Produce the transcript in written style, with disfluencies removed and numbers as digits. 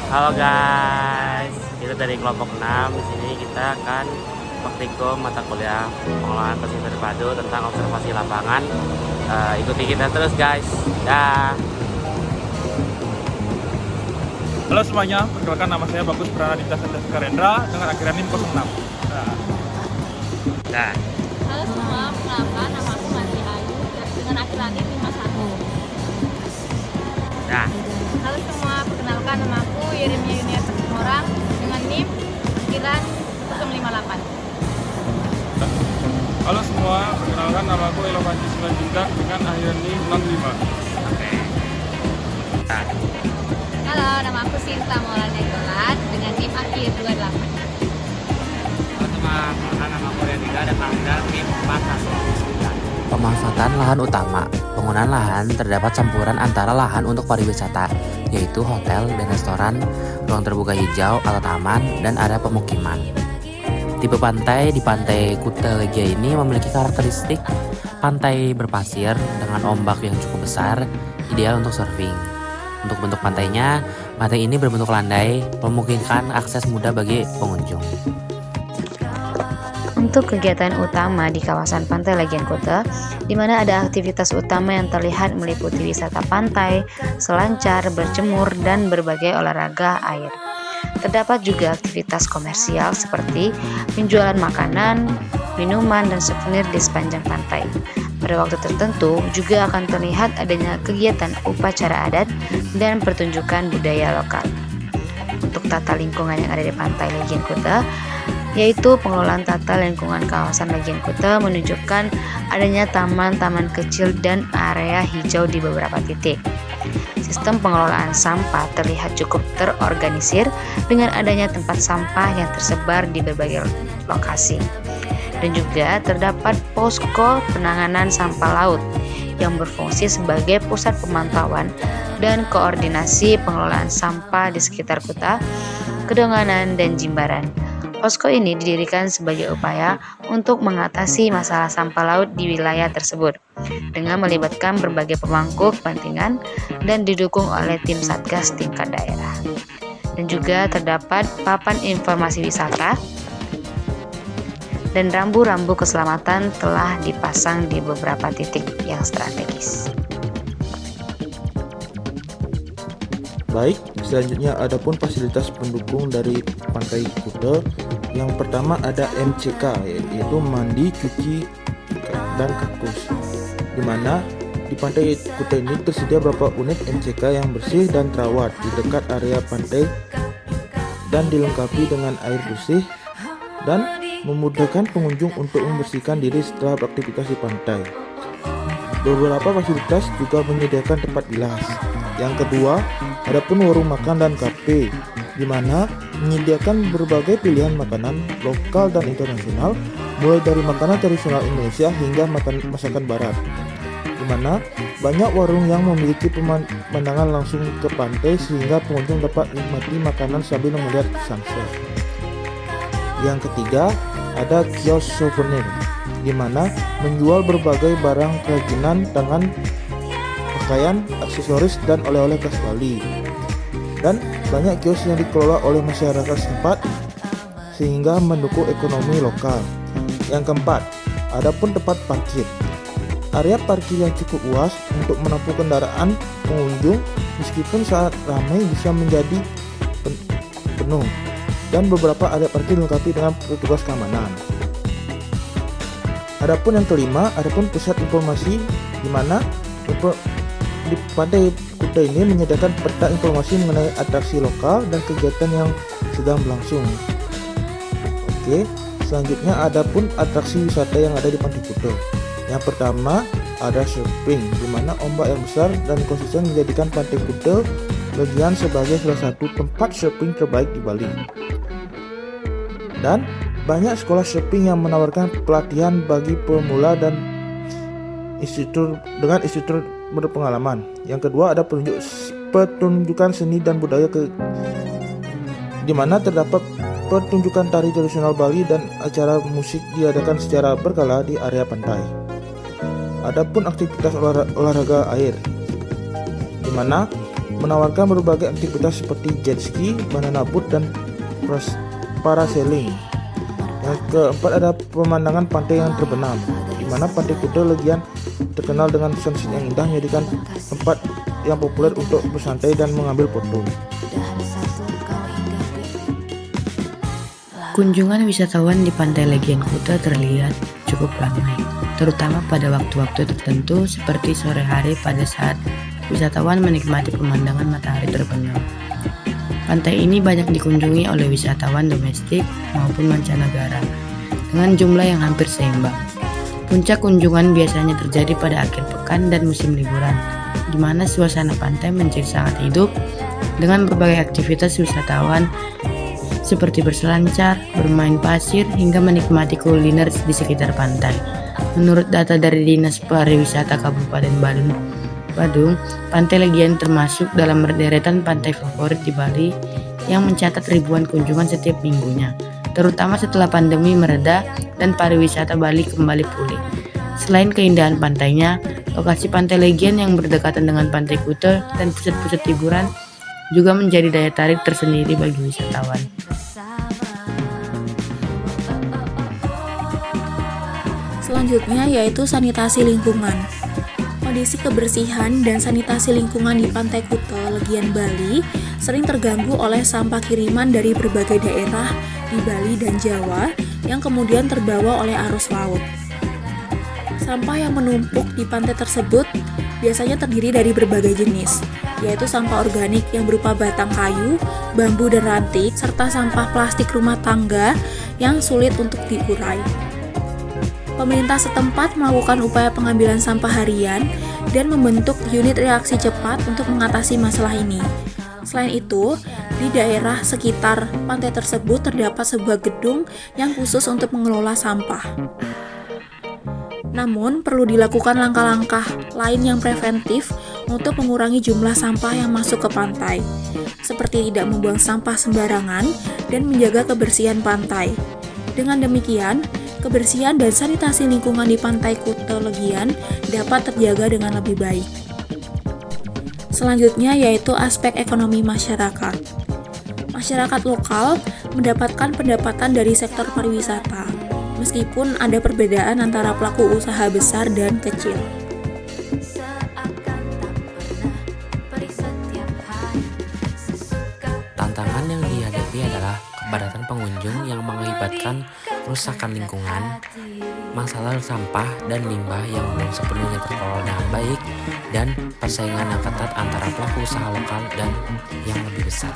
Halo guys, kita dari kelompok 6. Di sini kita akan praktikum mata kuliah pengelolaan pesisir terpadu tentang observasi lapangan. Ikuti kita terus guys. Dah. Halo semuanya, perkenalkan nama saya Bagus Pranadita Satya Sukarendra dengan akhiran NIM 06. Dah. Halo semua, perkenalkan nama aku Mati Ayu dengan akhiran NIM 51. Dah. Halo semua, perkenalkan nama aku Yeremia Yuniarta Simorang dengan NIM akhiran 058. Halo semua, perkenalkan nama aku Elovanti Simanjuntak dengan akhiran NIM 65. Oke. Dah. Halo, nama aku Sinta Maulana Itolan dengan NIM akhir 28. Halo teman-teman, nama aku Rediga dan akhiran NIM 419. Pemanfaatan lahan utama. Penggunaan lahan terdapat campuran antara lahan untuk pariwisata, yaitu hotel dan restoran, ruang terbuka hijau atau taman, dan area pemukiman. Tipe pantai di Pantai Kuta Legia ini memiliki karakteristik pantai berpasir dengan ombak yang cukup besar, ideal untuk surfing. Untuk bentuk pantainya, pantai ini berbentuk landai, memungkinkan akses mudah bagi pengunjung. Untuk kegiatan utama di kawasan Pantai Legian Kuta, di mana ada aktivitas utama yang terlihat meliputi wisata pantai, selancar, berjemur, dan berbagai olahraga air. Terdapat juga aktivitas komersial seperti penjualan makanan, minuman, dan souvenir di sepanjang pantai. Pada waktu tertentu juga akan terlihat adanya kegiatan upacara adat dan pertunjukan budaya lokal. Untuk tata lingkungan yang ada di Pantai Legian Kuta, yaitu pengelolaan tata lingkungan kawasan Legian Kuta menunjukkan adanya taman-taman kecil dan area hijau di beberapa titik. Sistem pengelolaan sampah terlihat cukup terorganisir dengan adanya tempat sampah yang tersebar di berbagai lokasi. Dan juga terdapat posko penanganan sampah laut yang berfungsi sebagai pusat pemantauan dan koordinasi pengelolaan sampah di sekitar Kuta, Kedonganan, dan Jimbaran. Posko ini didirikan sebagai upaya untuk mengatasi masalah sampah laut di wilayah tersebut dengan melibatkan berbagai pemangku kepentingan dan didukung oleh tim Satgas tingkat daerah. Dan juga terdapat papan informasi wisata dan rambu-rambu keselamatan telah dipasang di beberapa titik yang strategis. Baik, selanjutnya adapun fasilitas pendukung dari Pantai Kuta. Yang pertama ada MCK, yaitu mandi, cuci, dan kakus. Di mana di Pantai Kuta ini tersedia beberapa unit MCK yang bersih dan terawat di dekat area pantai dan dilengkapi dengan air bersih dan memudahkan pengunjung untuk membersihkan diri setelah beraktivitas di pantai. Beberapa fasilitas juga menyediakan tempat bilas. Yang kedua, adapun warung makan dan kafe, di mana menyediakan berbagai pilihan makanan lokal dan internasional, mulai dari makanan tradisional Indonesia hingga masakan barat. Di mana banyak warung yang memiliki pemandangan langsung ke pantai sehingga pengunjung dapat menikmati makanan sambil melihat sunset. Yang ketiga, ada kios souvenir, di mana menjual berbagai barang kerajinan tangan, pakaian, aksesoris, dan oleh-oleh khas Bali. Dan banyak kios yang dikelola oleh masyarakat setempat sehingga mendukung ekonomi lokal. Yang keempat, adapun tempat parkir. Area parkir yang cukup luas untuk menampung kendaraan pengunjung meskipun saat ramai bisa menjadi penuh. Dan beberapa area parkir dilengkapi dengan petugas keamanan. Adapun yang kelima, adapun pusat informasi, di mana di Pantai Kuta ini menyediakan peta informasi mengenai atraksi lokal dan kegiatan yang sedang berlangsung. Oke, selanjutnya adapun atraksi wisata yang ada di Pantai Kuta. Yang pertama ada surfing, di mana ombak yang besar dan konsisten menjadikan Pantai Kuta Legian sebagai salah satu tempat surfing terbaik di Bali. Dan banyak sekolah surfing yang menawarkan pelatihan bagi pemula dan instruktur berpengalaman. Yang kedua ada pertunjukan seni dan budaya di mana terdapat pertunjukan tari tradisional Bali dan acara musik diadakan secara berkala di area pantai. Adapun aktivitas olahraga air, di mana menawarkan berbagai aktivitas seperti jet ski, banana boat, dan parasailing. Yang keempat ada pemandangan pantai yang terbenam, di mana Pantai Kuta Legian terkenal dengan sunset yang indah, menjadikan tempat yang populer untuk bersantai dan mengambil foto. Kunjungan wisatawan di Pantai Legian Kuta terlihat cukup ramai, terutama pada waktu-waktu tertentu seperti sore hari pada saat wisatawan menikmati pemandangan matahari terbenam. Pantai ini banyak dikunjungi oleh wisatawan domestik maupun mancanegara dengan jumlah yang hampir seimbang. Puncak kunjungan biasanya terjadi pada akhir pekan dan musim liburan, di mana suasana pantai menjadi sangat hidup dengan berbagai aktivitas wisatawan seperti berselancar, bermain pasir, hingga menikmati kuliner di sekitar pantai. Menurut data dari Dinas Pariwisata Kabupaten Badung, Pantai Legian termasuk dalam deretan pantai favorit di Bali yang mencatat ribuan kunjungan setiap minggunya, terutama setelah pandemi mereda dan pariwisata Bali kembali pulih. Selain keindahan pantainya, lokasi Pantai Legian yang berdekatan dengan Pantai Kuta dan pusat-pusat hiburan juga menjadi daya tarik tersendiri bagi wisatawan. Selanjutnya yaitu sanitasi lingkungan. Kondisi kebersihan dan sanitasi lingkungan di Pantai Kuta Legian Bali sering terganggu oleh sampah kiriman dari berbagai daerah di Bali dan Jawa yang kemudian terbawa oleh arus laut. Sampah yang menumpuk di pantai tersebut biasanya terdiri dari berbagai jenis, yaitu sampah organik yang berupa batang kayu, bambu dan ranting, serta sampah plastik rumah tangga yang sulit untuk diurai. Pemerintah setempat melakukan upaya pengambilan sampah harian dan membentuk unit reaksi cepat untuk mengatasi masalah ini. Selain itu, di daerah sekitar pantai tersebut terdapat sebuah gedung yang khusus untuk mengelola sampah. Namun, perlu dilakukan langkah-langkah lain yang preventif untuk mengurangi jumlah sampah yang masuk ke pantai, seperti tidak membuang sampah sembarangan dan menjaga kebersihan pantai. Dengan demikian, kebersihan dan sanitasi lingkungan di Pantai Kuta Legian dapat terjaga dengan lebih baik. Selanjutnya yaitu aspek ekonomi masyarakat. Masyarakat lokal mendapatkan pendapatan dari sektor pariwisata, meskipun ada perbedaan antara pelaku usaha besar dan kecil. Tantangan yang dihadapi adalah kepadatan pengunjung yang mengakibatkan kerusakan lingkungan, masalah sampah dan limbah yang belum sepenuhnya terkelola dengan baik, dan persaingan yang ketat antara pelaku usaha lokal dan yang lebih besar.